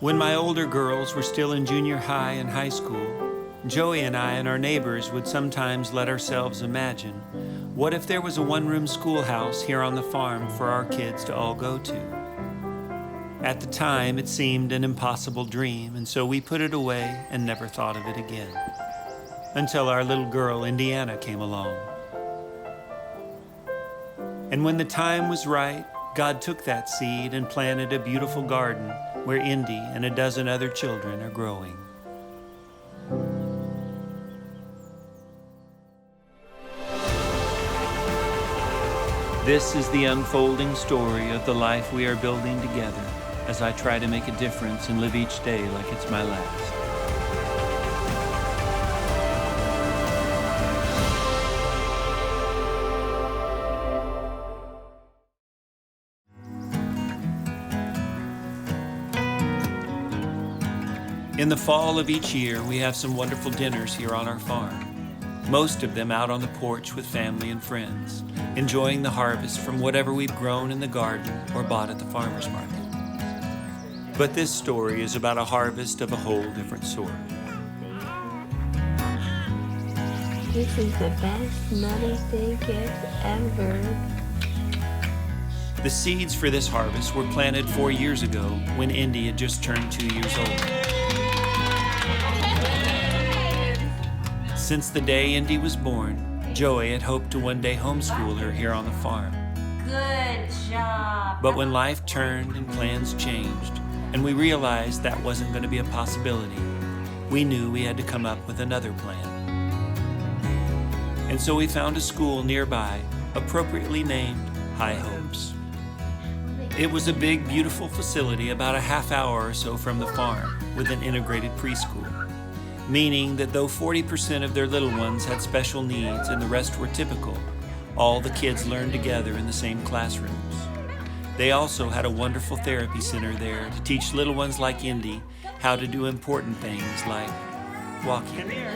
When my older girls were still in junior high and high school, Joey and I and our neighbors would sometimes let ourselves imagine, what if there was a one-room schoolhouse here on the farm for our kids to all go to? At the time, it seemed an impossible dream, and so we put it away and never thought of it again. Until our little girl, Indiana, came along. And when the time was right, God took that seed and planted a beautiful garden where Indy and a dozen other children are growing. This is the unfolding story of the life we are building together as I try to make a difference and live each day like it's my last. In the fall of each year, we have some wonderful dinners here on our farm, most of them out on the porch with family and friends, enjoying the harvest from whatever we've grown in the garden or bought at the farmer's market. But this story is about a harvest of a whole different sort. This is the best Mother's Day gift ever. The seeds for this harvest were planted 4 years ago when Indy had just turned 2 years old. Since the day Indy was born, Joey had hoped to one day homeschool her here on the farm. Good job. But when life turned and plans changed, and we realized that wasn't going to be a possibility, we knew we had to come up with another plan. And so we found a school nearby, appropriately named High Hopes. It was a big, beautiful facility about a half hour or so from the farm with an integrated preschool, meaning that though 40% of their little ones had special needs and the rest were typical, all the kids learned together in the same classrooms. They also had a wonderful therapy center there to teach little ones like Indy how to do important things like walking. Come here.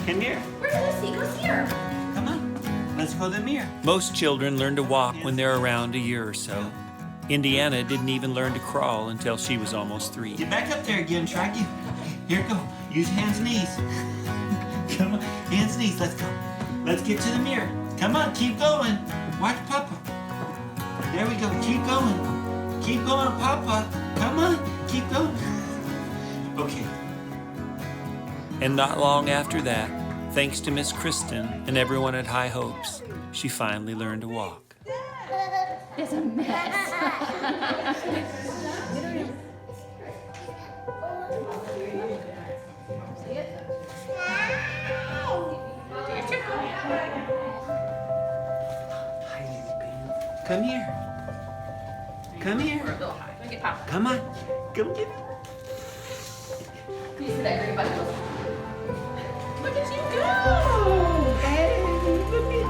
Come here. Where's Lucy? Go see her. Come on. Let's go to the mirror. Most children learn to walk when they're around a year or so. Indiana didn't even learn to crawl until she was almost 3. Get back up there again. Try again. Here, go. Use hands and knees. Come on. Hands and knees. Let's go. Let's get to the mirror. Come on. Keep going. Watch Papa. There we go. Keep going. Keep going, Papa. Come on. Keep going. Okay. And not long after that, thanks to Miss Kristen and everyone at High Hopes, she finally learned to walk. It's a mess. Come here. Come here. Come on. Go get it. You see that green button? Look at you go! Hey, look at you.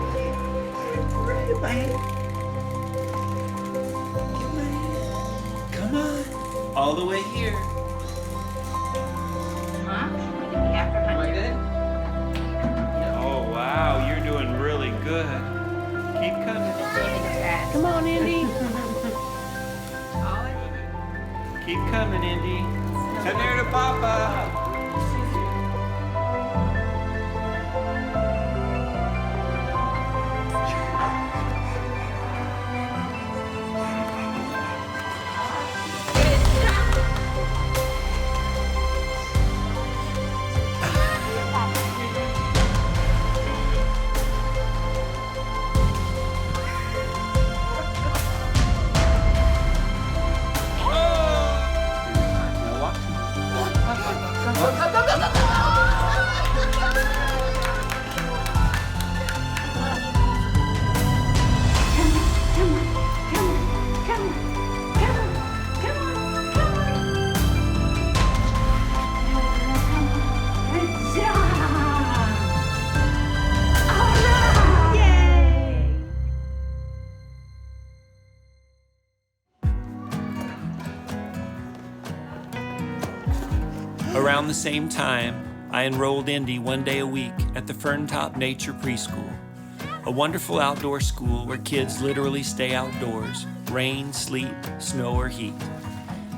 Right, man. Come on. All the way here. Oh, wow, you're doing really good. Keep coming. Come on, Indy. Keep coming, Indy. Come here to Papa. Around the same time, I enrolled Indy one day a week at the Ferntop Nature Preschool, a wonderful outdoor school where kids literally stay outdoors, rain, sleet, snow, or heat.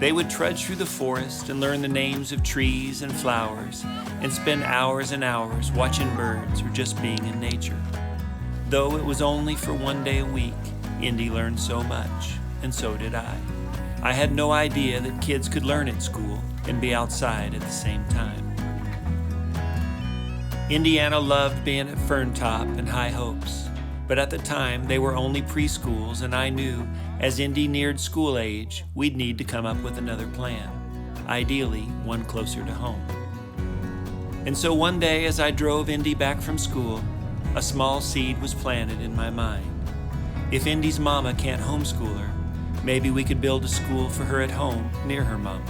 They would trudge through the forest and learn the names of trees and flowers and spend hours and hours watching birds or just being in nature. Though it was only for one day a week, Indy learned so much, and so did I. I had no idea that kids could learn at school and be outside at the same time. Indiana loved being at Ferntop and High Hopes, but at the time they were only preschools, and I knew as Indy neared school age, we'd need to come up with another plan, ideally one closer to home. And so one day as I drove Indy back from school, a small seed was planted in my mind. If Indy's mama can't homeschool her, maybe we could build a school for her at home near her mama.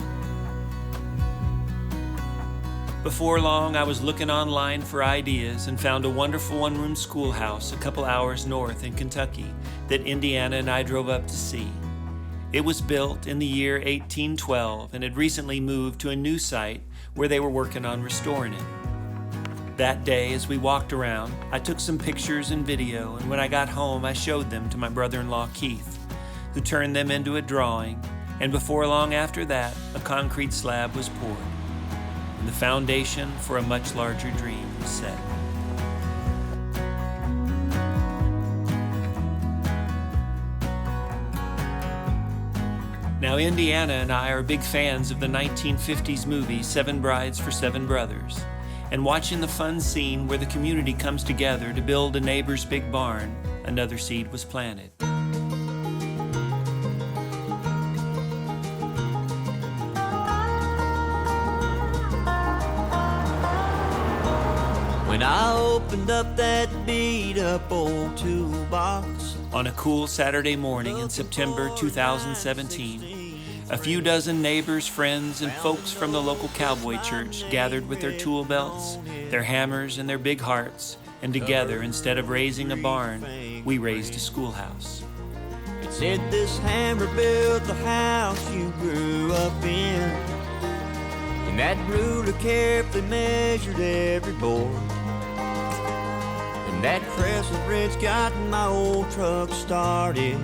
Before long, I was looking online for ideas and found a wonderful one-room schoolhouse a couple hours north in Kentucky that Indiana and I drove up to see. It was built in the year 1812 and had recently moved to a new site where they were working on restoring it. That day, as we walked around, I took some pictures and video, and when I got home, I showed them to my brother-in-law Keith, who turned them into a drawing, and before long after that, a concrete slab was poured, and the foundation for a much larger dream was set. Now, Indiana and I are big fans of the 1950s movie 7 Brides for 7 Brothers, and watching the fun scene where the community comes together to build a neighbor's big barn, another seed was planted. When I opened up that beat-up old toolbox On a cool Saturday morning in September 2017, a few dozen neighbors, friends, and folks from the local cowboy church gathered with their tool belts, their hammers, and their big hearts, and together, instead of raising a barn, we raised a schoolhouse. it said this hammer built the house you grew up in, and that ruler carefully measured every board, and that crescent wrench got my old truck started.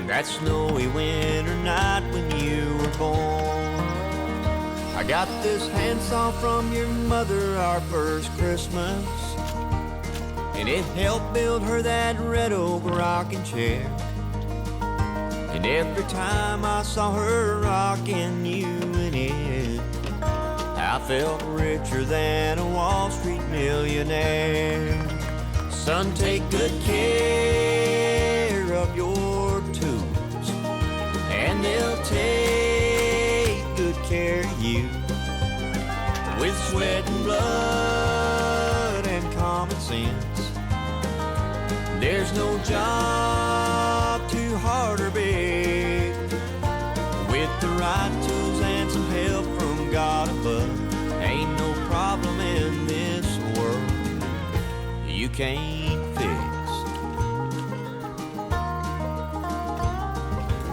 That snowy winter night when you were born, I got this handsaw from your mother our first Christmas, and it helped build her that red oak rocking chair. And every time I saw her rocking you in it, I felt richer than a Wall Street millionaire. Son, take good care of your tools, and they'll take good care of you. With sweat and blood and common sense, there's no job too hard or big. With the right tools and some help from God above, ain't no problem in this world you can't fix.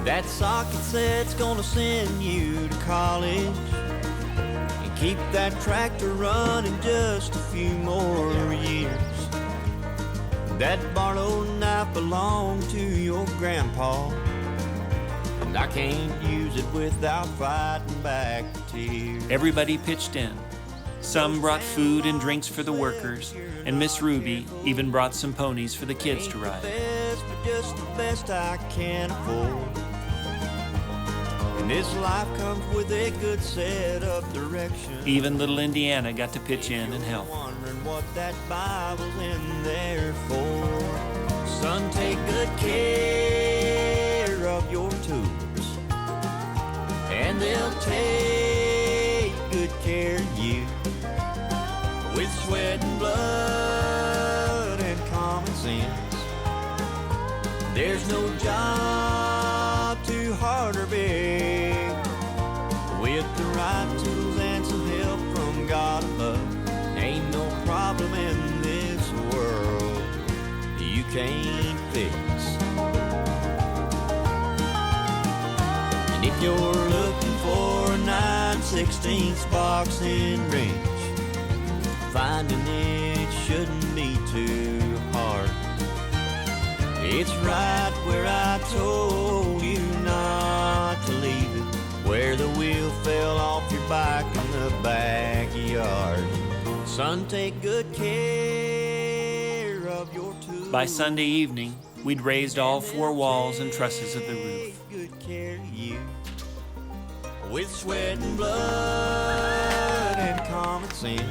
That socket set's gonna send you to college, and keep that tractor running just a few more years. That Barlow knife belonged to your grandpa, and I can't use it without fighting back the tears. Everybody pitched in. Some brought food and drinks for the workers, and Miss Ruby even brought some ponies for the kids to ride. Best, but just the best I can afford. And this life comes with a good set of directions. Even little Indiana got to pitch in and help. Wondering what that Bible's in there for. Son, take good care of your tools, and they'll take good care of you. With sweat and blood and common sense, there's no job too hard or big. With the right tools and some help from God above, ain't no problem in this world you can't fix. And if you're looking for a 9/16 boxing wrench, finding it shouldn't be too hard. It's right where I told you not to leave it. where the wheel fell off your bike in the backyard. Son, take good care of your tools. By Sunday evening, we'd raised all 4 walls and trusses of the roof. Good care of you. With sweat and blood and common sense,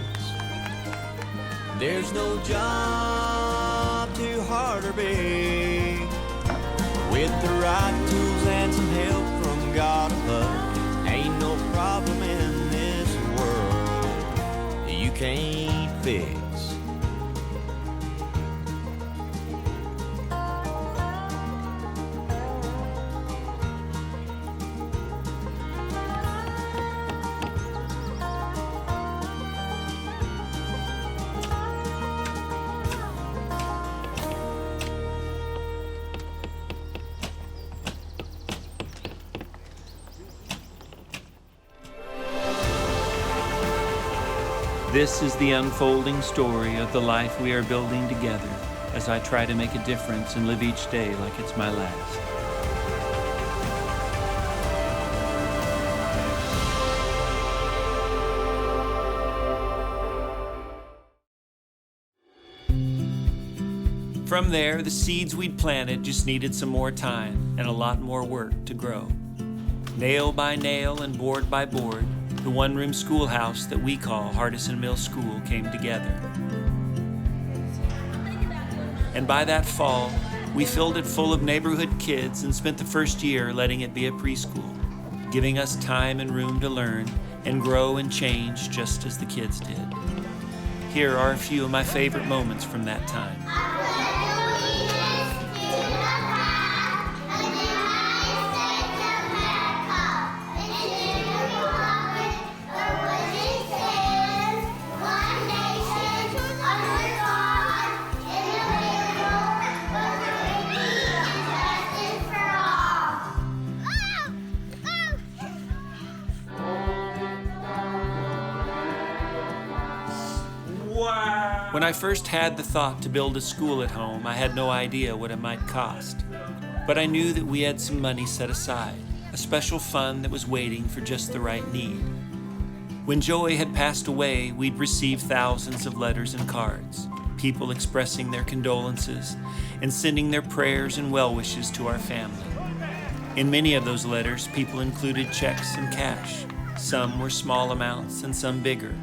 there's no job too hard or big. With the right tools and some help from God above, ain't no problem in this world you can't fix. This is the unfolding story of the life we are building together as I try to make a difference and live each day like it's my last. From there, the seeds we'd planted just needed some more time and a lot more work to grow. Nail by nail and board by board, the one-room schoolhouse that we call Hardison Mill School came together. And by that fall, we filled it full of neighborhood kids and spent the first year letting it be a preschool, giving us time and room to learn and grow and change just as the kids did. Here are a few of my favorite moments from that time. When I first had the thought to build a school at home, I had no idea what it might cost. But I knew that we had some money set aside, a special fund that was waiting for just the right need. When Joey had passed away, we'd received thousands of letters and cards, people expressing their condolences and sending their prayers and well wishes to our family. In many of those letters, people included checks and cash. Some were small amounts and some bigger,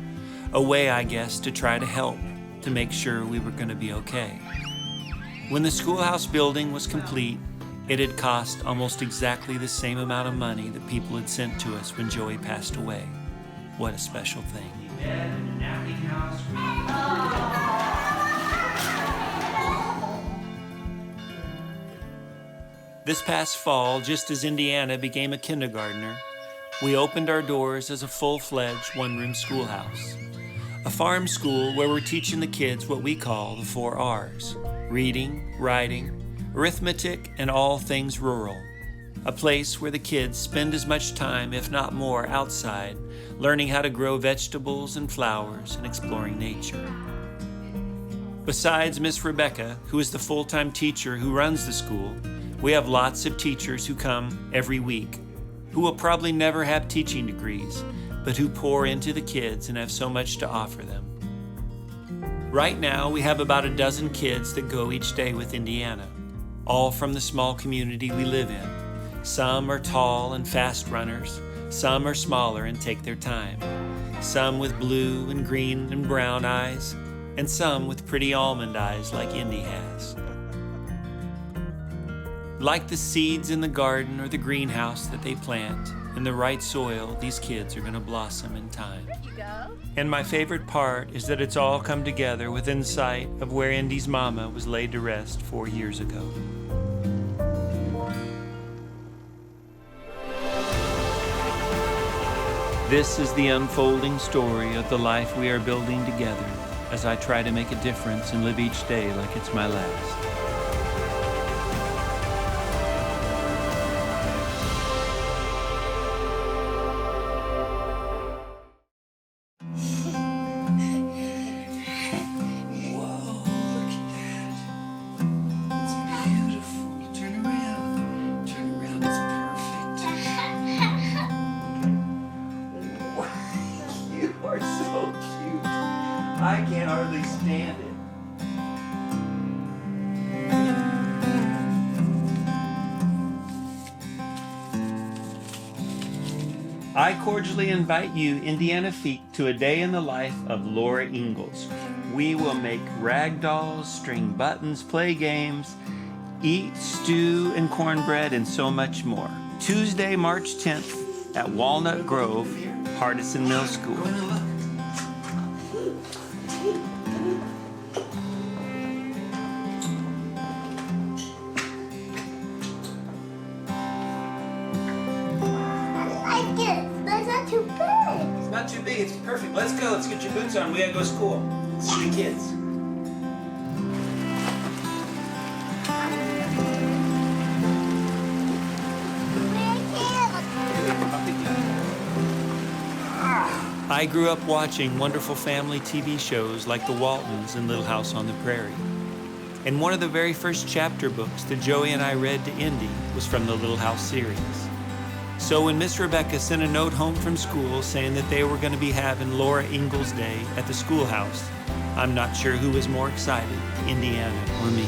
a way, I guess, to try to help, to make sure we were going to be okay. When the schoolhouse building was complete, it had cost almost exactly the same amount of money that people had sent to us when Joey passed away. What a special thing. This past fall, just as Indiana became a kindergartner, we opened our doors as a full-fledged one-room schoolhouse. A farm school where we're teaching the kids what we call the 4 R's: reading, writing, arithmetic, and all things rural. A place where the kids spend as much time, if not more, outside, learning how to grow vegetables and flowers and exploring nature. Besides Miss Rebecca, who is the full-time teacher who runs the school, we have lots of teachers who come every week, who will probably never have teaching degrees, but who pour into the kids and have so much to offer them. Right now, we have about a dozen kids that go each day with Indiana, all from the small community we live in. Some are tall and fast runners, some are smaller and take their time, some with blue and green and brown eyes, and some with pretty almond eyes like Indy has. Like the seeds in the garden or the greenhouse that they plant, in the right soil, these kids are going to blossom in time. And my favorite part is that it's all come together within sight of where Indy's mama was laid to rest 4 years ago. This is the unfolding story of the life we are building together as I try to make a difference and live each day like it's my last. stand it. I cordially invite you, Indiana Feek, to a day in the life of Laura Ingalls. We will make rag dolls, string buttons, play games, eat stew and cornbread, and so much more. Tuesday, March 10th at Walnut Grove, Hardison Middle School. It's not too big, it's perfect. Let's go, let's get your boots on. We gotta go to school. See the kids. I grew up watching wonderful family TV shows like The Waltons and Little House on the Prairie. And one of the very first chapter books that Joey and I read to Indy was from the Little House series. So when Miss Rebecca sent a note home from school saying that they were going to be having Laura Ingalls Day at the schoolhouse, I'm not sure who was more excited, Indiana or me.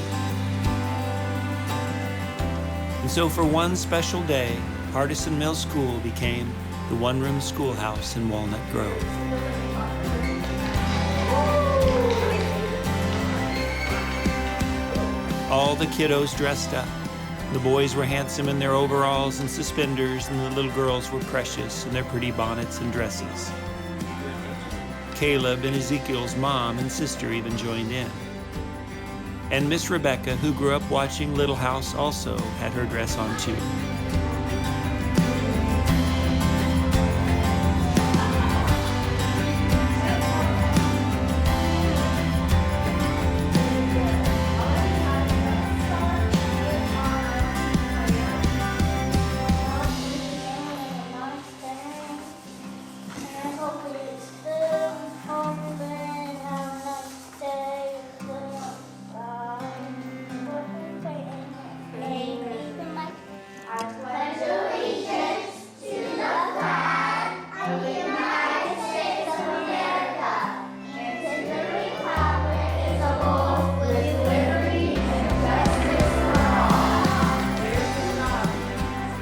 And so for one special day, Hardison Middle School became the One Room Schoolhouse in Walnut Grove. All the kiddos dressed up. The boys were handsome in their overalls and suspenders, and the little girls were precious in their pretty bonnets and dresses. Caleb and Ezekiel's mom and sister even joined in. And Miss Rebecca, who grew up watching Little House, also had her dress on too.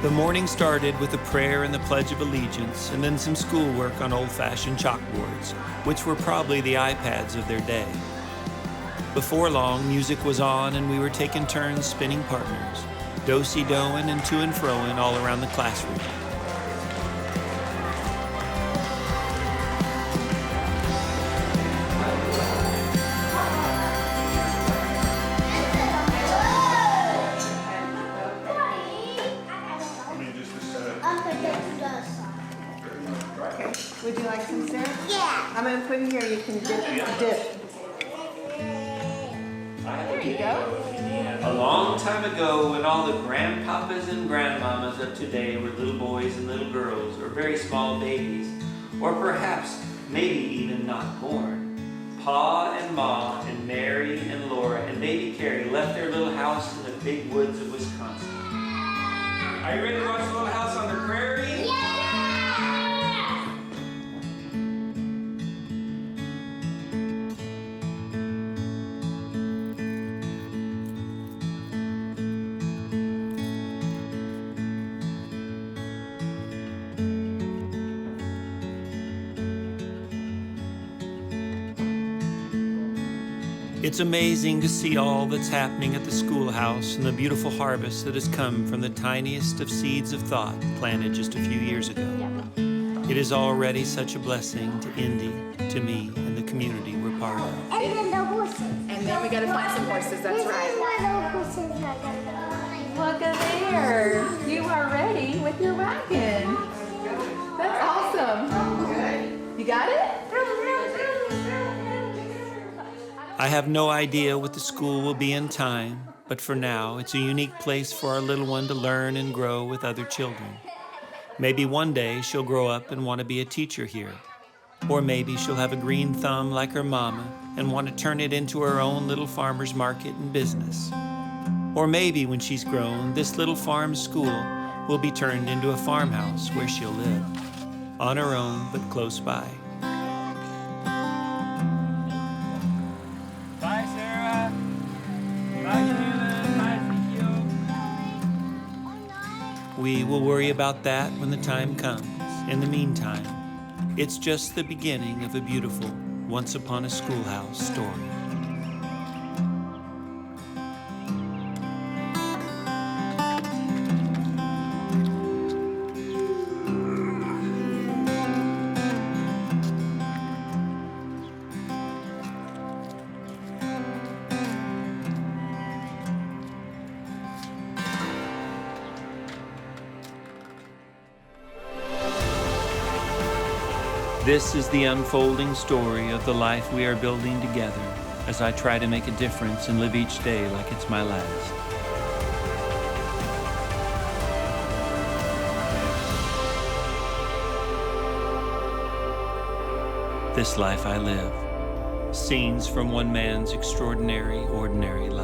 The morning started with a prayer and the Pledge of Allegiance, and then some schoolwork on old-fashioned chalkboards, which were probably the iPads of their day. Before long, music was on, and we were taking turns spinning partners, do-si-doing and to and froing all around the classroom. Would you like some syrup? Yeah. I'm going to put it here. You can dip. There you go. A long time ago, when all the grandpapas and grandmamas of today were little boys and little girls, or very small babies, or perhaps maybe even not born, Pa and Ma and Mary and Laura and baby Carrie left their little house in the big woods of Wisconsin. Are you ready to watch Little House on the Prairie? It's amazing to see all that's happening at the schoolhouse and the beautiful harvest that has come from the tiniest of seeds of thought planted just a few years ago. It is already such a blessing to Indy, to me, and the community we're part of. And then the horses. And then we gotta find some horses, that's right. Look at there. You are ready with your wagon. That's awesome. You got it? I have no idea what the school will be in time, but for now, it's a unique place for our little one to learn and grow with other children. Maybe one day she'll grow up and want to be a teacher here. Or maybe she'll have a green thumb like her mama and want to turn it into her own little farmer's market and business. Or maybe when she's grown, this little farm school will be turned into a farmhouse where she'll live, on her own but close by. We will worry about that when the time comes. In the meantime, it's just the beginning of a beautiful Once Upon a Schoolhouse story. This is the unfolding story of the life we are building together as I try to make a difference and live each day like it's my last. This life I live. Scenes from one man's extraordinary, ordinary life.